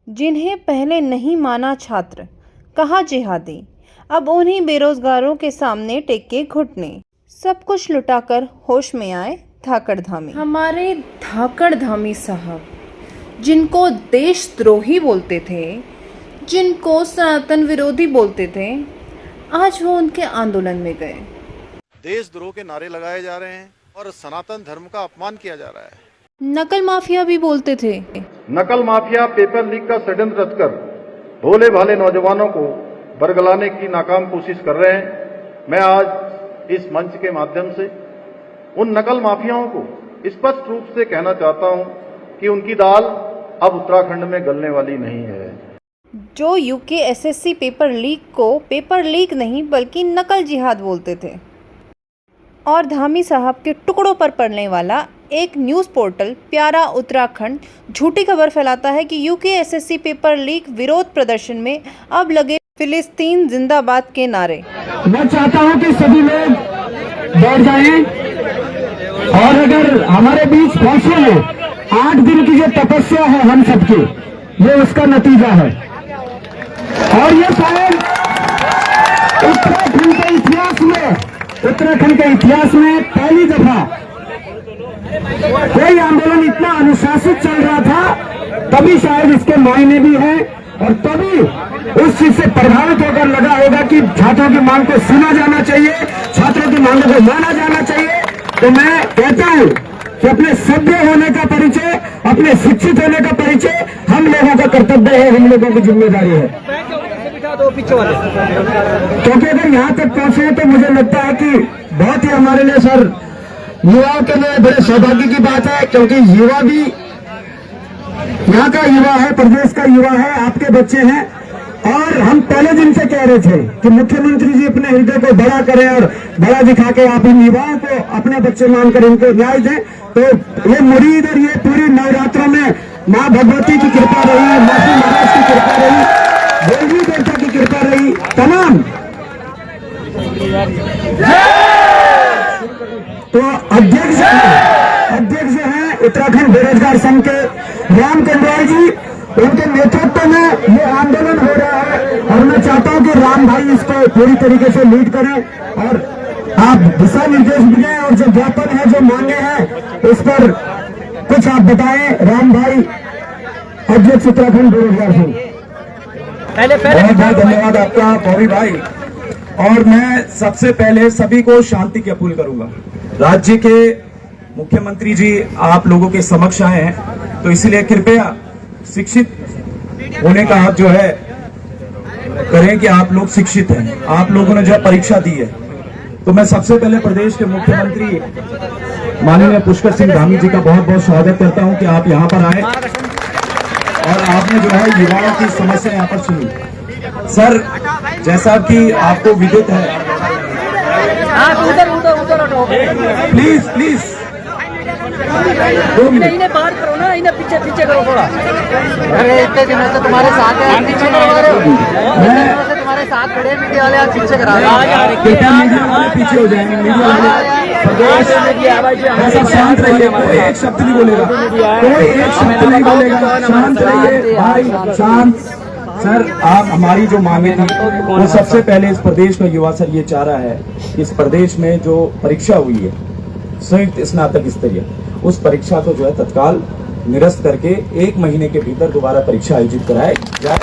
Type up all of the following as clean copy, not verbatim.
जिन्हें पहले नहीं माना छात्र, कहा जिहादी, अब उन्हीं बेरोजगारों के सामने टेके घुटने। सब कुछ लुटाकर होश में आए धाकड़ धामी। हमारे धाकड़ धामी साहब, जिनको देशद्रोही बोलते थे, जिनको सनातन विरोधी बोलते थे, आज वो उनके आंदोलन में गए। देशद्रोह के नारे लगाए जा रहे हैं और सनातन धर्म का अपमान किया जा रहा है। नकल माफिया भी बोलते थे। नकल माफिया पेपर लीक का षड्यंत्र रचकर भोले भाले नौजवानों को बरगलाने की नाकाम कोशिश कर रहे हैं। मैं आज इस मंच के माध्यम से उन नकल माफियाओं को स्पष्ट रूप से कहना चाहता हूं कि उनकी दाल अब उत्तराखंड में गलने वाली नहीं है। जो यूके एसएससी पेपर लीक को पेपर लीक नहीं बल्कि नकल जिहाद बोलते थे। और धामी साहब के टुकड़ों पर पड़ने वाला एक न्यूज़ पोर्टल प्यारा उत्तराखंड झूठी खबर फैलाता है कि यूके एसएससी पेपर लीक विरोध प्रदर्शन में अब लगे फिलिस्तीन जिंदाबाद के नारे। मैं चाहता हूं कि सभी लोग बैठ जाएं और अगर हमारे बीच पहुंचे हैं 8 दिन की जो तपस्या है हम सबकी, ये उसका नतीजा है। और ये शायद उत्तराखंड के इतिहास में पहली दफा कोई आंदोलन इतना अनुशासित चल रहा था, तभी शायद इसके मायने भी हैं और तभी उस चीज से प्रभावित होकर लगा होगा कि छात्रों की मांग को सुना जाना चाहिए, छात्रों की मांगों को माना जाना चाहिए। तो मैं कहता हूं कि अपने सभ्य होने का परिचय, अपने शिक्षित होने का परिचय हम लोगों का कर्तव्य है, हम लोगों की जिम्मेदारी है। क्योंकि अगर यहाँ तक पहुंचे तो मुझे लगता है कि बहुत ही हमारे लिए सर युवाओं के लिए बड़े सौभाग्य की बात है, क्योंकि युवा भी यहाँ का युवा है, प्रदेश का युवा है, आपके बच्चे हैं। और हम पहले दिन से कह रहे थे कि मुख्यमंत्री जी अपने हृदय को बड़ा करें और बड़ा दिखा के आप इन युवाओं को अपने बच्चे मानकर इनको न्याय दें। तो ये मुरीद और ये पूरी नवरात्रों में माँ भगवती की कृपा रही, माता महाराज की कृपा रही, देवी देवता की कृपा रही, तमाम। तो अध्यक्ष हैं उत्तराखंड बेरोजगार संघ के राम कंडवाल जी, उनके नेतृत्व में ये आंदोलन हो रहा है और मैं चाहता हूं कि राम भाई इसको पूरी तरीके से लीड करें और आप दिशा निर्देश भी दें और जो ज्ञापन है, जो मांगे हैं, उस पर कुछ आप बताएं। राम भाई, अध्यक्ष उत्तराखंड बेरोजगार संघ। बहुत बहुत धन्यवाद आपका भौरी भाई। और मैं सबसे पहले सभी को शांति की अपील करूंगा। राज्य के मुख्यमंत्री जी आप लोगों के समक्ष आए हैं, तो इसलिए कृपया शिक्षित होने का आप जो है करें कि आप लोग शिक्षित हैं, आप लोगों ने जो परीक्षा दी है। तो मैं सबसे पहले प्रदेश के मुख्यमंत्री माननीय पुष्कर सिंह धामी जी का बहुत बहुत स्वागत करता हूं कि आप यहां पर आए और आपने जो है युवाओं की समस्या यहाँ पर सुनी। सर, जैसा कि आपको विदित है, प्लीज प्लीज 2 मिनट इन्हें बाहर करो ना, इन्हें पीछे पीछे करो थोड़ा। अरे इतने दिनों से तुम्हारे साथ है, पीछे करवा रहे हो। मैं तुम्हारे साथ खड़े, मीडिया वाले आप पीछे करा रहे हो। कृपया मीडिया वाले पीछे हो जाएंगे। मीडिया वाले सब शांत रहिए, कोई एक शब्द नहीं बोलेगा, कोई एक शब्द नहीं बोलेगा, शांत रहिए भाई, शांत। सर, आप हमारी जो मांगे थी वो सबसे पहले इस प्रदेश का युवा सर ये चाह रहा है कि इस प्रदेश में जो परीक्षा हुई है संयुक्त स्नातक स्तरीय, उस परीक्षा को जो है तत्काल निरस्त करके 1 महीने के भीतर दोबारा परीक्षा आयोजित कराए जाए।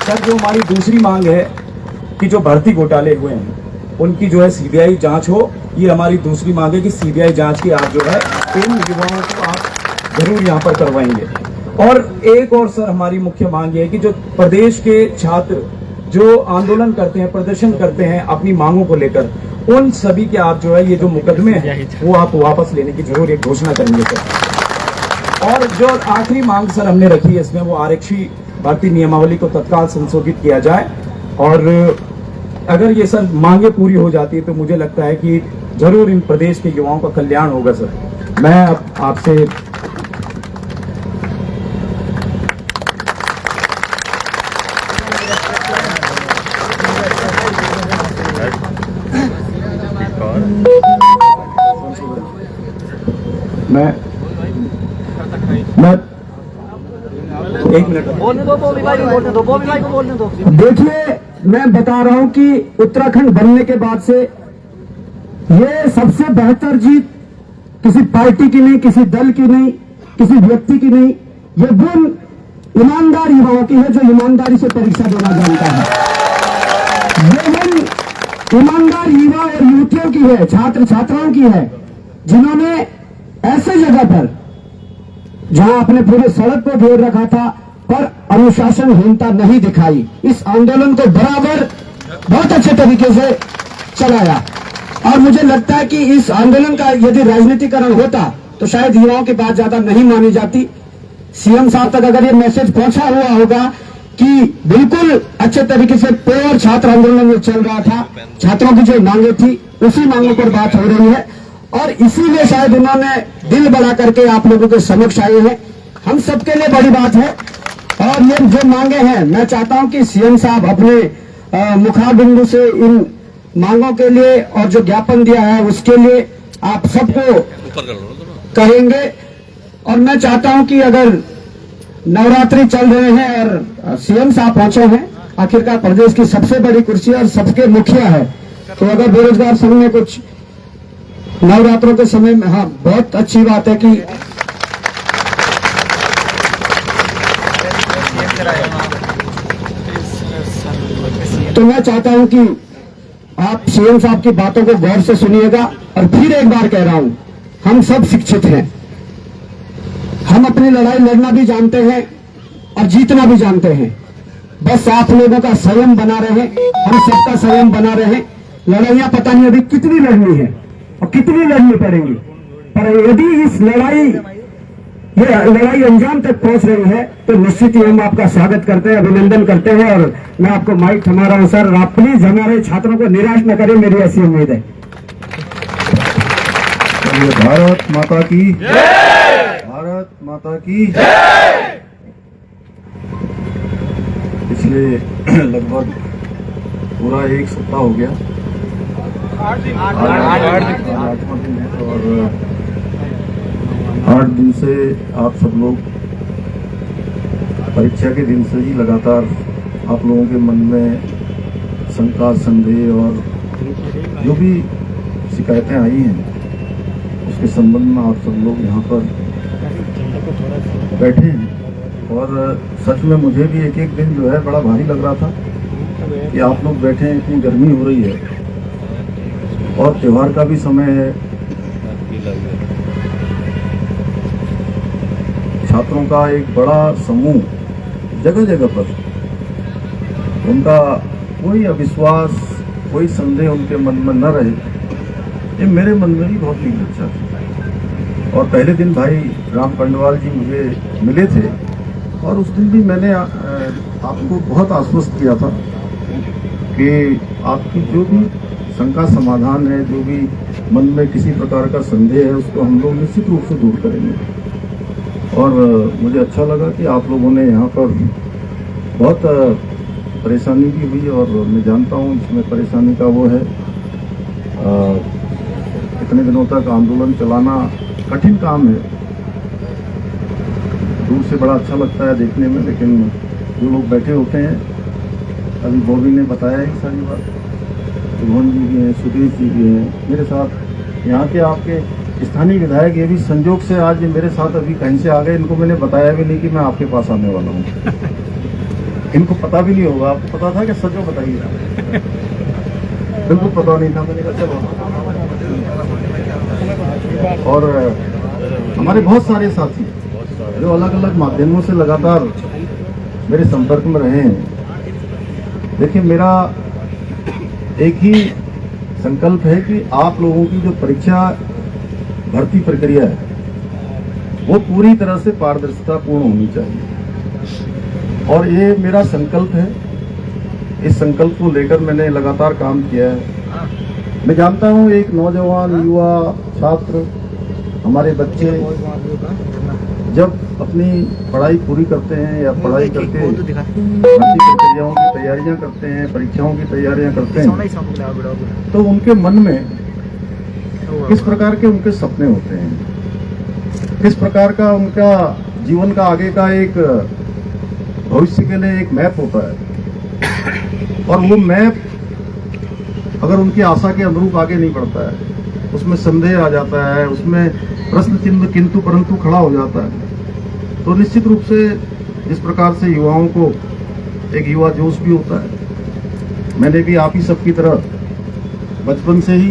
सर, जो हमारी दूसरी मांग है कि जो भर्ती घोटाले हुए हैं उनकी जो है सीबीआई जांच हो, ये हमारी दूसरी मांग है कि सीबीआई जांच की आप जो है इन युवाओं को आप जरूर यहाँ पर करवाएंगे। और एक और सर हमारी मुख्य मांग ये है कि जो प्रदेश के छात्र जो आंदोलन करते हैं, प्रदर्शन करते हैं अपनी मांगों को लेकर, उन सभी के आप जो है ये जो मुकदमे हैं वो आप वापस लेने की जरूर एक घोषणा करेंगे सर। और जो आखिरी मांग सर हमने रखी है इसमें वो आरक्षी भर्ती नियमावली को तत्काल संशोधित किया जाए। और अगर ये सर मांगे पूरी हो जाती है तो मुझे लगता है कि जरूर इन प्रदेश के युवाओं का कल्याण होगा सर। मैं आपसे एक मिनट बोलने दो, बॉबी भाई को बोलने दो, बॉबी भाई को बोलने दो। देखिए, मैं बता रहा हूं कि उत्तराखंड बनने के बाद से ये सबसे बेहतर जीत किसी पार्टी की नहीं, किसी दल की नहीं, किसी व्यक्ति की नहीं, ये वो ईमानदार युवाओं की है जो ईमानदारी से परीक्षा देना जानता है। ये वो ईमानदार युवा और युवतियों की है, छात्र छात्राओं की है, जिन्होंने ऐसे जगह पर जहां अपने पूरे सड़क को घेर रखा था पर अनुशासनहीनता नहीं दिखाई, इस आंदोलन को बराबर बहुत अच्छे तरीके से चलाया। और मुझे लगता है कि इस आंदोलन का यदि राजनीतिकरण होता तो शायद युवाओं की बात ज्यादा नहीं मानी जाती। सीएम साहब तक अगर ये मैसेज पहुंचा हुआ होगा कि बिल्कुल अच्छे तरीके से प्योर छात्र आंदोलन में चल रहा था, छात्रों की जो मांगे थी उसी मांगों पर बात हो रही है, और इसीलिए शायद उन्होंने दिल बड़ा करके आप लोगों के समक्ष आए हैं। हम सबके लिए बड़ी बात है। और ये जो मांगे हैं, मैं चाहता हूं कि सीएम साहब अपने मुखाबिंदु से इन मांगों के लिए और जो ज्ञापन दिया है उसके लिए आप सबको कहेंगे। और मैं चाहता हूं कि अगर नवरात्रि चल रहे हैं और सीएम साहब पहुंचे हैं, आखिरकार प्रदेश की सबसे बड़ी कुर्सी और सबके मुखिया है, तो अगर बेरोजगार संघ में कुछ नवरात्रों के समय में, हाँ बहुत अच्छी बात है कि तो मैं चाहता हूं कि आप सीएम साहब की बातों को गौर से सुनिएगा। और फिर एक बार कह रहा हूं, हम सब शिक्षित हैं, हम अपनी लड़ाई लड़ना भी जानते हैं और जीतना भी जानते हैं। बस आप लोगों का संयम बना रहे, हम सबका संयम बना रहे। लड़ाइयां पता नहीं अभी कितनी लड़नी है और कितनी लड़नी पड़ेगी, पर यदि इस ये लड़ाई अंजाम तक पहुंच रही है तो निश्चित ही हम आपका स्वागत करते हैं, अभिनंदन करते हैं। और मैं आपको माइक थमा रहा हूं सर, आप प्लीज हमारे छात्रों को निराश न करें, मेरी ऐसी उम्मीद है। भारत माता की जय, भारत माता की जय। पिछले लगभग पूरा एक सप्ताह हो गया, 8वां दिन है, और 8 दिन से आप सब लोग परीक्षा के दिन से ही लगातार आप लोगों के मन में शंका, संदेह और जो भी शिकायतें आई हैं उसके संबंध में आप सब लोग यहाँ पर बैठे हैं। और सच में मुझे भी एक एक दिन जो है बड़ा भारी लग रहा था कि आप लोग बैठे हैं, इतनी गर्मी हो रही है और त्योहार का भी समय है। छात्रों का एक बड़ा समूह जगह जगह पर, उनका कोई अविश्वास, कोई संदेह उनके मन में न रहे, ये मेरे मन में भी बहुत ही अच्छा था। और पहले दिन भाई राम पंडवाल जी मुझे मिले थे और उस दिन भी मैंने आपको बहुत आश्वस्त किया था कि आपकी जो भी शंका समाधान है, जो भी मन में किसी प्रकार का संदेह है, उसको हम लोग निश्चित रूप से दूर करेंगे। और मुझे अच्छा लगा कि आप लोगों ने यहाँ पर बहुत परेशानी भी हुई, और मैं जानता हूँ इसमें परेशानी का वो है, इतने दिनों तक आंदोलन चलाना कठिन काम है। दूर से बड़ा अच्छा लगता है देखने में, लेकिन जो लोग बैठे होते हैं, अभी बॉबी ने बताया ही सारी बात, रोहन जी भी हैं, सुधीर जी भी हैं मेरे साथ, यहाँ के आपके स्थानीय विधायक ये भी संजोग से आज मेरे साथ अभी कहीं से आ गए। इनको मैंने बताया भी नहीं कि मैं आपके पास आने वाला हूँ। इनको पता भी नहीं होगा। आपको पता था कि सच में बताइए? बिल्कुल पता नहीं था। मैंने कहा चलो। और हमारे बहुत सारे साथी जो अलग अलग माध्यमों से लगातार मेरे संपर्क में रहे हैं। देखिए, मेरा एक ही संकल्प है कि आप लोगों की जो परीक्षा भर्ती प्रक्रिया है वो पूरी तरह से पारदर्शिता पूर्ण होनी चाहिए, और ये मेरा संकल्प है। इस संकल्प को लेकर मैंने लगातार काम किया है। मैं जानता हूँ एक नौजवान, युवा, छात्र, हमारे बच्चे जब अपनी पढ़ाई पूरी करते हैं या पढ़ाई करके भर्ती प्रक्रियाओं की तैयारियां करते हैं, परीक्षाओं की तैयारियां करते हैं, तो उनके मन में किस प्रकार के उनके सपने होते हैं, किस प्रकार का उनका जीवन का आगे का एक भविष्य के लिए एक मैप होता है, और वो मैप अगर उनकी आशा के अनुरूप आगे नहीं बढ़ता है, उसमें संदेह आ जाता है, उसमें प्रश्न चिन्ह किंतु परंतु खड़ा हो जाता है, तो निश्चित रूप से जिस प्रकार से युवाओं को एक युवा जोश भी होता है, मैंने भी आप ही सबकी तरह बचपन से ही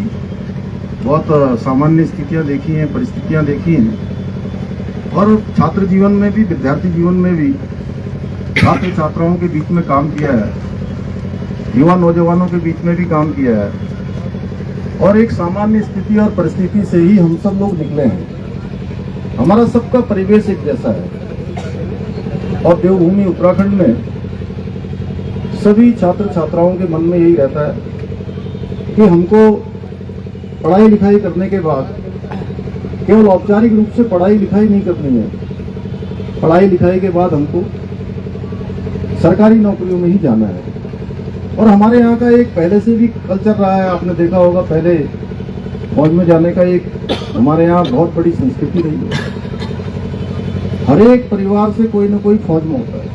बहुत सामान्य स्थितियां देखी हैं, परिस्थितियां देखी हैं, और छात्र जीवन में भी, विद्यार्थी जीवन में भी छात्र छात्राओं के बीच में काम किया है, युवा नौजवानों के बीच में भी काम किया है, और एक सामान्य स्थिति और परिस्थिति से ही हम सब लोग निकले हैं। हमारा सबका परिवेश एक जैसा है, और देवभूमि उत्तराखंड में सभी छात्र छात्राओं के मन में यही रहता है कि हमको पढ़ाई लिखाई करने के बाद केवल औपचारिक रूप से पढ़ाई लिखाई नहीं करनी है, पढ़ाई लिखाई के बाद हमको सरकारी नौकरियों में ही जाना है। और हमारे यहाँ का एक पहले से भी कल्चर रहा है, आपने देखा होगा, पहले फौज में जाने का एक हमारे यहाँ बहुत बड़ी संस्कृति रही है। हर एक परिवार से कोई ना कोई फौज में होता है,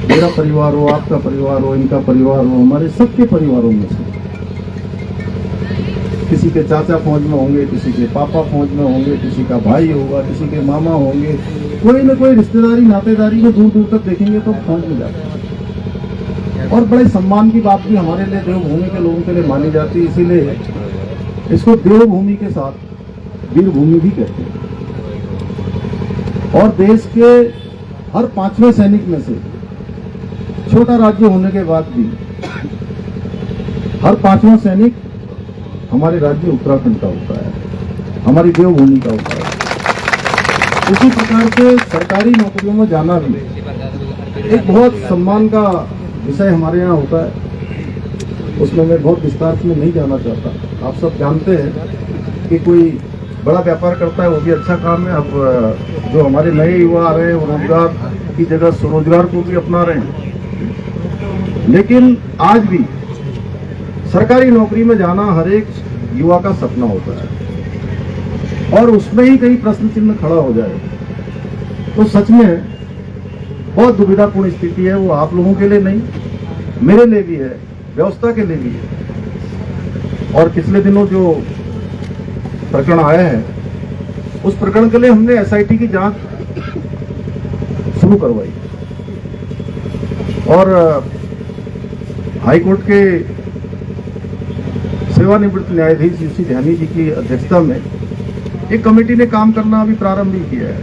मेरा परिवार हो, आपका परिवार हो, इनका परिवार हो, हमारे सबके परिवारों में से किसी के चाचा फौज में होंगे, किसी के पापा फौज में होंगे, किसी का भाई होगा, किसी के मामा होंगे, कोई ना कोई रिश्तेदारी नातेदारी में दूर दूर तक देखेंगे तो फौज में जाते हैं। और बड़े सम्मान की बात भी हमारे लिए देवभूमि के लोगों के लिए मानी जाती है, इसीलिए इसको देवभूमि के साथ वीरभूमि भी कहते हैं। और देश के हर 5वें सैनिक में से, छोटा राज्य होने के बाद भी, हर 5वां सैनिक हमारे राज्य उत्तराखंड का होता है, हमारी देवभूमि का होता है। उसी प्रकार से सरकारी नौकरियों में जाना भी एक बहुत सम्मान का विषय हमारे यहाँ होता है। उसमें मैं बहुत विस्तार में नहीं जाना चाहता। आप सब जानते हैं कि कोई बड़ा व्यापार करता है, वो भी अच्छा काम है। अब जो हमारे नए युवा आ रहे हैं, वो रोजगार की जगह स्वरोजगार को भी अपना रहे हैं। लेकिन आज भी सरकारी नौकरी में जाना हर एक युवा का सपना होता है, और उसमें ही कहीं प्रश्न चिन्ह खड़ा हो जाए तो सच में बहुत दुविधापूर्ण स्थिति है। वो आप लोगों के लिए नहीं, मेरे लिए भी है, व्यवस्था के लिए भी है। और पिछले दिनों जो प्रकरण आया है, उस प्रकरण के लिए हमने एसआईटी की जांच शुरू करवाई, और हाईकोर्ट के सेवानिवृत्त न्यायाधीश यूसी ध्यानी जी की अध्यक्षता में एक कमेटी ने काम करना अभी प्रारंभ भी किया है।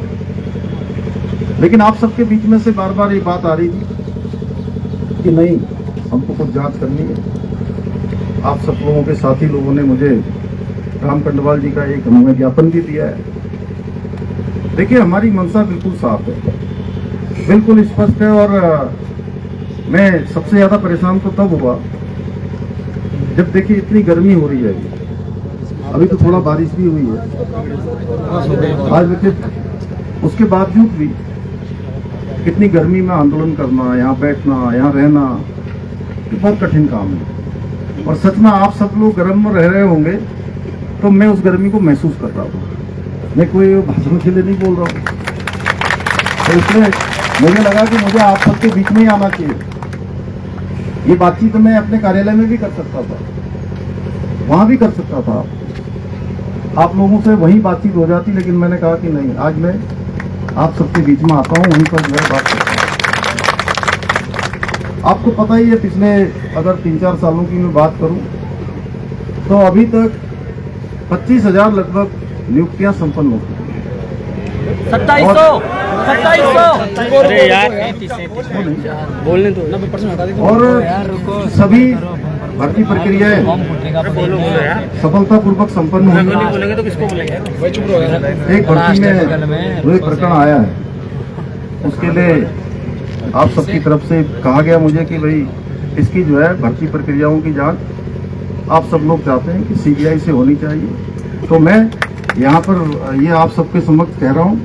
लेकिन आप सबके बीच में से बार बार ये बात आ रही थी कि नहीं, हमको कुछ जांच करनी है। आप सब लोगों के साथी लोगों ने मुझे राम कंडवाल जी का एक हमें ज्ञापन भी दिया है। देखिए, हमारी मंशा बिल्कुल साफ है, बिल्कुल स्पष्ट है। और मैं सबसे ज्यादा परेशान तो तब हुआ जब देखिए इतनी गर्मी हो रही है। अभी तो थोड़ा बारिश भी हुई है आज, देखिए उसके बावजूद भी कितनी गर्मी में आंदोलन करना, यहाँ बैठना, यहाँ रहना, ये बहुत कठिन काम है। और सच में आप सब लोग गर्म में रह रहे होंगे, तो मैं उस गर्मी को महसूस कर रहा हूँ। मैं कोई भाषण के लिए नहीं बोल रहा हूँ, तो इसलिए मुझे लगा कि मुझे आप सबके बीच में ही आना चाहिए। ये बातचीत मैं अपने कार्यालय में भी कर सकता था, वहां भी कर सकता था, आप लोगों से वही बातचीत हो जाती, लेकिन मैंने कहा कि नहीं, आज मैं आप सबके बीच में आता हूँ, वहीं पर जो है बात करता हूँ। आपको पता ही है, पिछले अगर 3-4 सालों की मैं बात करूं तो अभी तक 25,000 लगभग नियुक्तियां संपन्न हो चुकी हैं। 2700 अरे यार बोलने दो। और सभी भर्ती प्रक्रियाएं सफलतापूर्वक संपन्न हुई। बोलेंगे तो किसको बोलेंगे? एक भर्ती में जो एक प्रकरण आया है, उसके लिए आप सबकी तरफ से कहा गया मुझे कि भाई इसकी जो है भर्ती प्रक्रियाओं की जांच आप सब लोग चाहते हैं कि सीबीआई से होनी चाहिए। तो मैं यहाँ पर ये आप सबके समक्ष कह रहा हूँ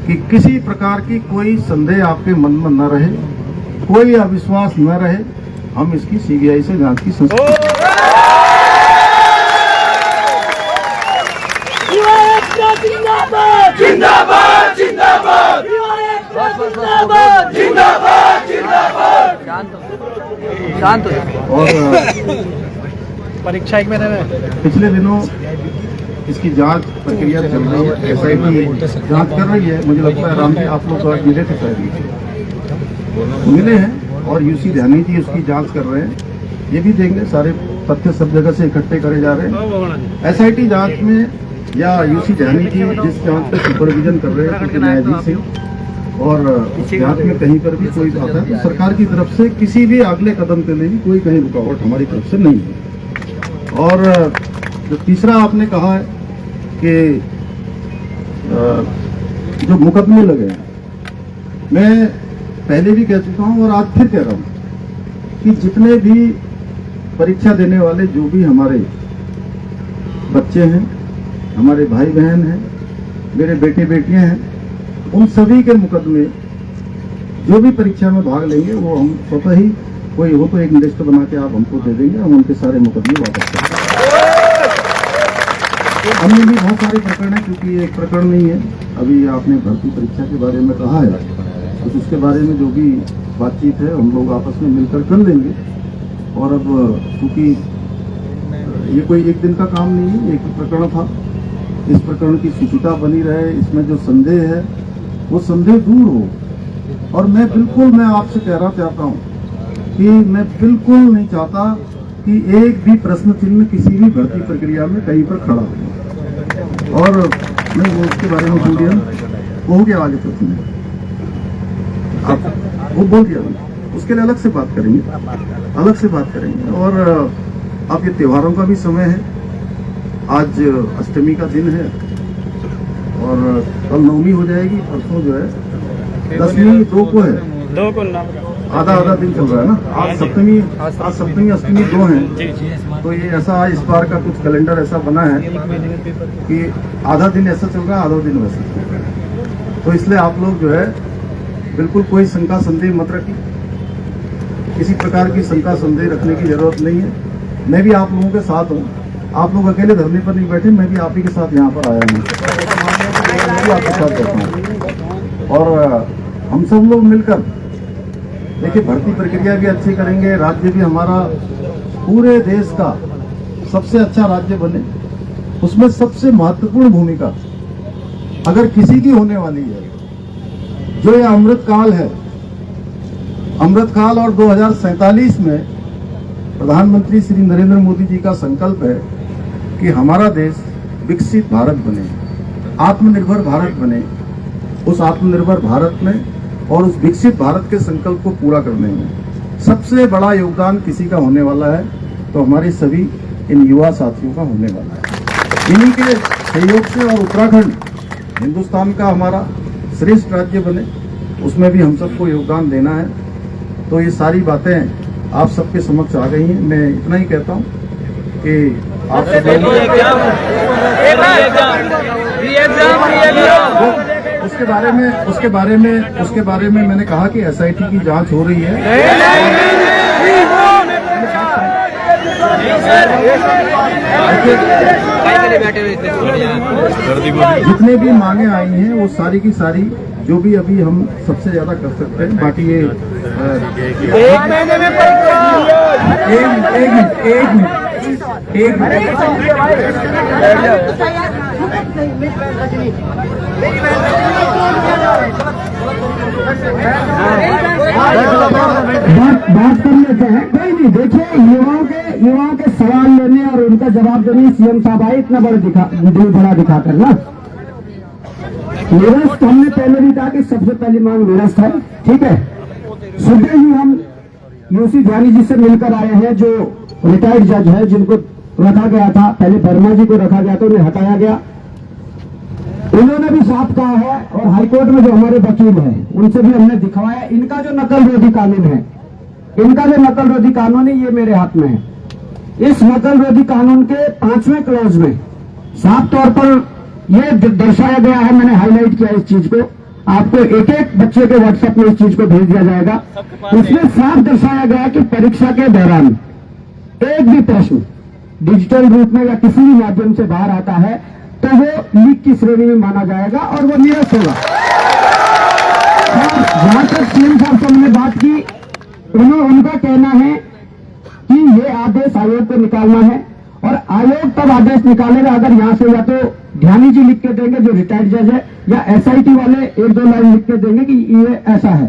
कि किसी प्रकार की कोई संदेह आपके मन में न रहे, कोई अविश्वास न रहे। हम इसकी सीबीआई से जांच की संस्कृति जिंदाबाद जिंदाबाद जिंदाबाद शांत हो जाओ। और परीक्षा एक महीने में पिछले दिनों इसकी जांच प्रक्रिया चल रही है, SIT जांच कर रही है। मुझे लगता है राम जी आप लोग आज मिले थे, शायद मिले हैं, और UC ध्यानी जी उसकी जांच कर रहे हैं। ये भी देंगे, सारे तथ्य सब जगह से इकट्ठे करे जा रहे हैं। SIT जांच में या UC ध्यानी जी जिस जांच पे सुपरविजन कर रहे हैं क्योंकि न्यायाधीश हैं, और उस जांच में कहीं पर भी कोई बात है तो सरकार की तरफ से किसी भी अगले कदम के लिए भी कोई कहीं रुकावट हमारी तरफ से नहीं है। और जो तीसरा आपने कहा है कि जो मुकदमे लगे हैं, मैं पहले भी कह चुका हूं और आज फिर कह रहा हूं कि जितने भी परीक्षा देने वाले जो भी हमारे बच्चे हैं, हमारे भाई बहन हैं, मेरे बेटे बेटियां हैं, उन सभी के मुकदमे जो भी परीक्षा में भाग लेंगे वो हम स्वतः ही कोई हो तो एक लिस्ट बना के आप हमको दे देंगे, हम उनके सारे मुकदमे वापस कर देंगे। अन्य भी बहुत सारे प्रकरण हैं, क्योंकि ये एक प्रकरण नहीं है। अभी आपने भर्ती परीक्षा के बारे में कहा है, तो उसके बारे में जो भी बातचीत है हम लोग आपस में मिलकर कर लेंगे। और अब क्योंकि ये कोई एक दिन का काम नहीं है, एक प्रकरण था, इस प्रकरण की शुचिता बनी रहे, इसमें जो संदेह है वो संदेह दूर हो। और मैं आपसे कहना चाहता हूँ कि मैं बिल्कुल नहीं चाहता कि एक भी प्रश्न चिन्ह किसी भी भर्ती प्रक्रिया में कहीं पर खड़ा हो। और मैं वो उसके बारे में बोल दिया, वो हो गया आगे प्रश्न, आप वो बोल दिया, उसके लिए अलग से बात करेंगे। और अब ये त्योहारों का भी समय है, आज अष्टमी का दिन है और कल नवमी हो जाएगी, परसों जो है दसवीं 2 को है, आधा दिन चल रहा है ना। आज सप्तमी अष्टमी 2 है, तो ये ऐसा इस बार का कुछ कैलेंडर ऐसा बना है कि आधा दिन ऐसा चल रहा है, आधा दिन वैसा चल रहा है। तो इसलिए आप लोग जो है बिल्कुल कोई शंका संदेह मत रखिए, किसी प्रकार की शंका संदेह रखने की जरूरत नहीं है। मैं भी आप लोगों के साथ हूँ, आप लोग अकेले धरने पर नहीं बैठे, मैं भी आप ही के साथ यहाँ पर आया हूँ, मैं भी आपके साथ बैठा हूँ। और हम सब लोग मिलकर देखिए भर्ती प्रक्रिया भी अच्छी करेंगे, राज्य भी हमारा पूरे देश का सबसे अच्छा राज्य बने, उसमें सबसे महत्वपूर्ण भूमिका अगर किसी की होने वाली है, जो ये अमृत काल है, अमृत काल। और 2047 में प्रधानमंत्री श्री नरेंद्र मोदी जी का संकल्प है कि हमारा देश विकसित भारत बने, आत्मनिर्भर भारत बने। उस आत्मनिर्भर भारत में और उस विकसित भारत के संकल्प को पूरा करने में सबसे बड़ा योगदान किसी का होने वाला है तो हमारे सभी इन युवा साथियों का होने वाला है। इन्हीं के सहयोग से और उत्तराखंड हिंदुस्तान का हमारा श्रेष्ठ राज्य बने, उसमें भी हम सबको योगदान देना है। तो ये सारी बातें आप सबके समक्ष आ गई हैं। मैं इतना ही कहता हूँ कि आप उसके बारे में मैंने कहा कि SIT की जांच हो रही है। जितने भी मांगे आई हैं वो सारी की सारी जो भी अभी हम सबसे ज्यादा कर सकते हैं, बाकी ये एक महीने में एक बात कर लेते हैं, कोई नहीं। देखिए युवाओं के सवाल लेने और उनका जवाब देने CM साहब आए इतना बड़ा दिखाकर ना। निरस्त हमने पहले भी कहा कि सबसे पहली मांग निरस्त है, ठीक है। सुबह ही हम UC ध्यानी जी से मिलकर आए हैं, जो रिटायर्ड जज है, जिनको रखा गया था, पहले वर्मा जी को रखा गया था, उन्हें हटाया गया। उन्होंने भी साफ कहा है, और हाईकोर्ट में जो हमारे वकील हैं उनसे भी हमने दिखवाया, इनका जो नकल रोधी कानून है, ये मेरे हाथ में है। इस नकल रोधी कानून के 5वें क्लॉज में साफ तौर पर यह दर्शाया गया है, मैंने हाईलाइट किया इस चीज को, आपको एक बच्चे के व्हाट्सएप में इस चीज को भेज दिया जाएगा। उसमें साफ दर्शाया गया कि परीक्षा के दौरान एक भी प्रश्न डिजिटल रूप में या किसी भी माध्यम से बाहर आता है तो वो लीक की श्रेणी में माना जाएगा और वो निरस्त होगा। जहां तक सीएम साहब से हमने बात की, उनका कहना है कि ये आदेश आयोग को निकालना है और आयोग तब आदेश निकालेगा अगर यहाँ से या तो ध्यानी जी लिख के देंगे जो रिटायर्ड जज है, या एसआईटी वाले 1-2 लाइन लिख के देंगे कि ये ऐसा है।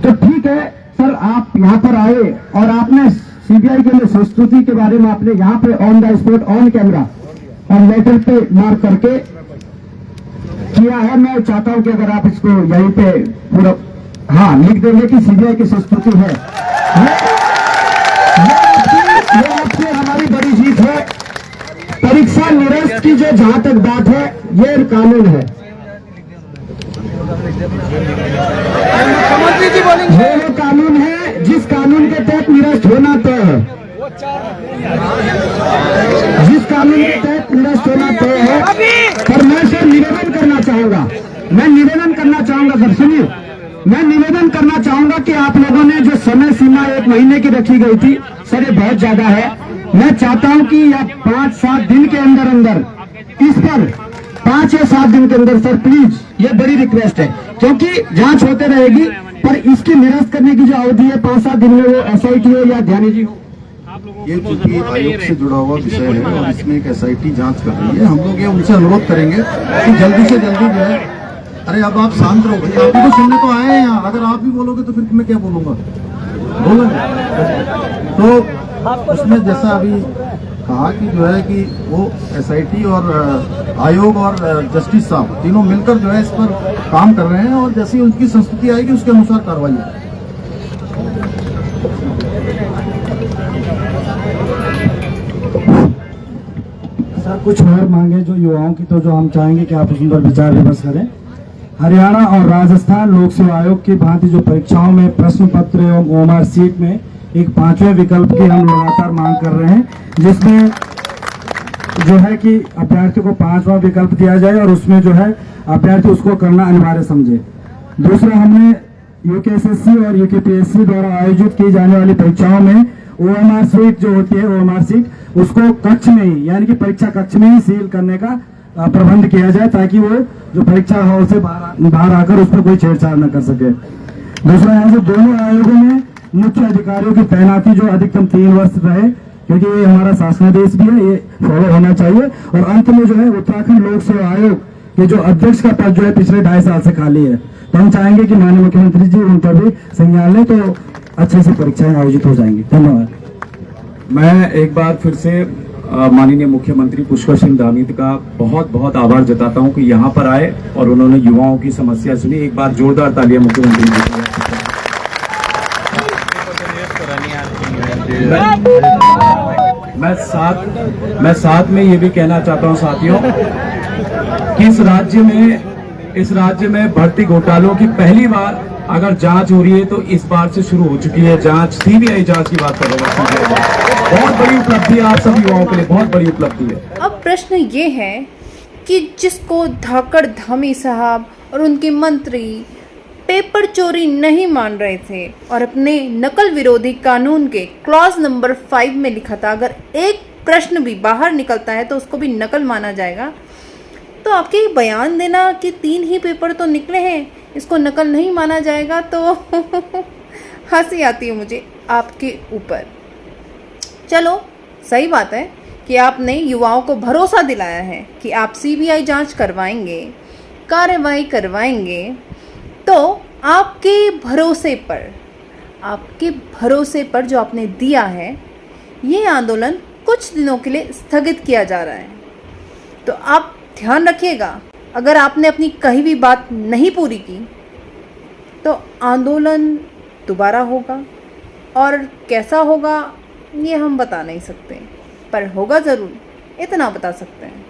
तो ठीक है सर, आप यहाँ पर आए और आपने सीबीआई के लिए संस्तुति के बारे में आपने यहाँ पे on the spot on camera और लेटर पे मार्क करके किया है। मैं चाहता हूं कि अगर आप इसको यहीं पे पूरा लिख देंगे कि सीबीआई की संस्तुति है। ये आपसे हमारी बड़ी जीत है। परीक्षा निरस्त की जो जहां तक बात है, ये कानून है, ये वो कानून है जिस कानून के तहत निरस्त होना तय है, जिस कानून के तहत निरस्त होना तय है। पर मैं सर निवेदन करना चाहूंगा, सर सुनिए, मैं निवेदन करना चाहूंगा कि आप लोगों ने जो समय सीमा 1 महीने की रखी गई थी सर, ये बहुत ज्यादा है। मैं चाहता हूं कि या 5-7 दिन के अंदर इस पर 5 या 7 दिन के अंदर सर प्लीज, ये बड़ी रिक्वेस्ट है, क्योंकि जांच होते रहेगी, पर इसकी निरस्त करने की जो अवधि है 5-7 दिन में, वो एसआईटी हो या ध्यानी जी हो। ये चूंकि आयोग से जुड़ा हुआ विषय है और इसमें एक एसआईटी जांच कर रही है, हम लोग ये उनसे अनुरोध करेंगे कि जल्दी से जल्दी जो है, अरे अब आप शांत रहो भाई, आप भी तो सुनने तो आए हैं यहाँ, अगर आप भी बोलोगे तो फिर मैं क्या बोलूंगा, बोलेंगे। तो उसमें जैसा अभी कहा कि जो है कि वो एसआईटी और आयोग और जस्टिस साहब तीनों मिलकर जो है इस पर काम कर रहे हैं और जैसी उनकी संस्तुति आएगी उसके अनुसार कार्रवाई है। सर कुछ और मांगे जो युवाओं की, तो जो हम चाहेंगे कि आप उस पर विचार विमर्श करें। हरियाणा और राजस्थान लोक सेवा आयोग की भांति जो परीक्षाओं में प्रश्न पत्र एवं ओएमआर सीट में एक 5वें विकल्प की हम लगातार मांग कर रहे हैं, जिसमें जो है कि अभ्यर्थी को 5वां विकल्प दिया जाए और उसमें जो है अभ्यर्थी उसको करना अनिवार्य समझे। दूसरा, हमने यूकेएसएससी और यूकेपीएससी द्वारा आयोजित की जाने वाली परीक्षाओं में ओएमआर सीट जो होती है, ओएमआर सीट उसको कक्ष में ही, यानी कि परीक्षा कक्ष में ही सील करने का प्रबंध किया जाए, ताकि वो जो परीक्षा हॉल से बाहर आकर उस पर कोई छेड़छाड़ न कर सके। दूसरा, यहाँ से दोनों आयोगों में मुख्य अधिकारियों की तैनाती जो अधिकतम 3 वर्ष रहे, क्योंकि ये हमारा शासनादेश भी है, ये फॉलो होना चाहिए। और अंत में जो है उत्तराखंड लोक सेवा आयोग के जो अध्यक्ष का पद जो है पिछले 2.5 साल से खाली है, तो हम चाहेंगे कि माननीय मुख्यमंत्री जी उन पर भी संज्ञान लें, तो अच्छे से परीक्षाएं आयोजित हो जाएंगी। धन्यवाद। मैं एक बार फिर से माननीय मुख्यमंत्री पुष्कर सिंह धामी का बहुत बहुत आभार जताता हूं कि यहां पर आए और उन्होंने युवाओं की समस्या सुनी। एक बार जोरदार तालियां मुख्यमंत्री जी को। मैं साथ में ये भी कहना चाहता हूं साथियों कि इस राज्य में भर्ती घोटालों की पहली बार अगर जांच हो रही है तो इस बार से शुरू हो चुकी है जांच। सीबीआई जांच की बात कर रहे हैं, बहुत बड़ी उपलब्धि है आप सभी युवाओं के लिए, बहुत बड़ी उपलब्धि है। अब प्रश्न ये है कि जिसको धाकड़ धामी साहब और उनके मंत्री पेपर चोरी नहीं मान रहे थे और अपने नकल विरोधी कानून के क्लॉज नंबर 5 में लिखा था अगर एक प्रश्न भी बाहर निकलता है तो उसको भी नकल माना जाएगा, तो आपके ये बयान देना कि 3 ही पेपर तो निकले हैं, इसको नकल नहीं माना जाएगा, तो हंसी आती है मुझे आपके ऊपर। चलो सही बात है कि आपने युवाओं को भरोसा दिलाया है कि आप सीबीआई जांच करवाएंगे, कार्रवाई करवाएंगे, तो आपके भरोसे पर जो आपने दिया है, ये आंदोलन कुछ दिनों के लिए स्थगित किया जा रहा है। तो आप ध्यान रखिएगा, अगर आपने अपनी कही हुई बात नहीं पूरी की तो आंदोलन दोबारा होगा, और कैसा होगा ये हम बता नहीं सकते, पर होगा ज़रूर, इतना बता सकते हैं।